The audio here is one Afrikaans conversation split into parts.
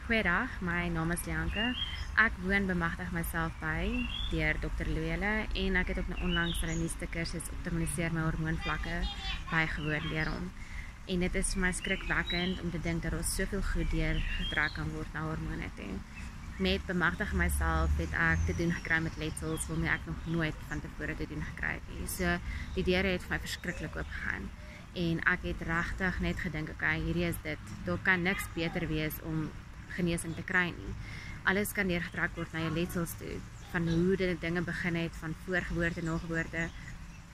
Goeiedag, my naam is Lianke. Ek woon bemagtig myself by deur Dr. Luele en ek het op 'n onlangs hulle nuutste kursus optimaliseer my hormoonvlakke bygewoon deur hom. En dit is vir my skrikwekkend om te dink dat ons soveel goed deurgetrek kan word na hormone toe. Met bemagtig myself het ek te doen gekry met letsels waarmee ek nog nooit van tevore te doen gekry het nie. So die deure het vir my verskriklik oopgegaan. En ek het regtig net gedink, okay, hierdie is dit. Daar kan niks beter wees om genesing te kry nie. Alles kan deurgetrek word na jou letsels toe, van hoe dit dinge begin het, van voorgeboorte, nageboorte,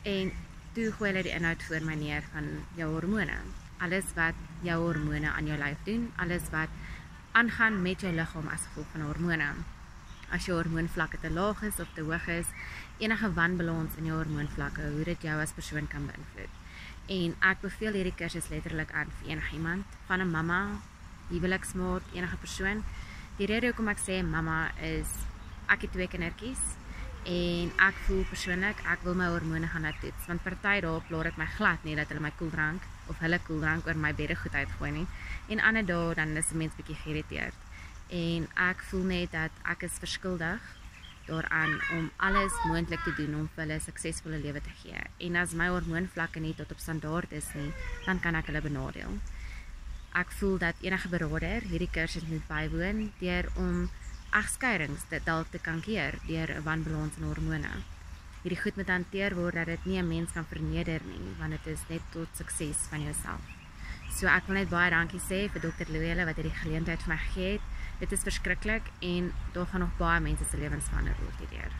en toe gooi hulle die inhoud voor my neer van jou hormone. Alles wat jou hormone aan jou lyf doen, alles wat aangaan met jou liggaam as gevolg van hormone. As jou hormoonvlakke te laag is of te hoog is, enige wanbalans in jou hormoonvlakke, hoe dit jou as persoon kan beïnvloed. En ek beveel hierdie kursus letterlik aan vir enigiemand, van 'n mamma, huweliksmaat, enige persoon. Die rede hoekom ek sê mamma is, ek het 2 kindertjies en ek voel persoonlik, ek wil my hormone gaan laat toets, want party dae pla dit my glad nie dat hulle my koeldrank of hulle koeldrank oor my beddegoed uitgooi nie, en ander dae dan is 'n mens bietjie geïrriteerd. En ek voel net dat ek is verskuldig daaraan om alles moontlik te doen om vir hulle 'n suksesvolle lewe te gee. En as my hormoonvlakke nie tot op standaard is nie, dan kan ek hulle benadeel. Ek voel dat enige beraader hierdie kursus moet bywoon deur om egskeidings dit dalk te kan keer deur 'n wanbalans in hormone. Hierdie goed moet hanteer word dat dit nie 'n mens kan verneder nie, want dit is net tot sukses van jouself. So ek wil net baie dankie sê vir Dr. Luele wat hierdie geleentheid vir my gegee het. Dit is verskriklik en daar gaan nog baie mense se lewens verander word hierdeur.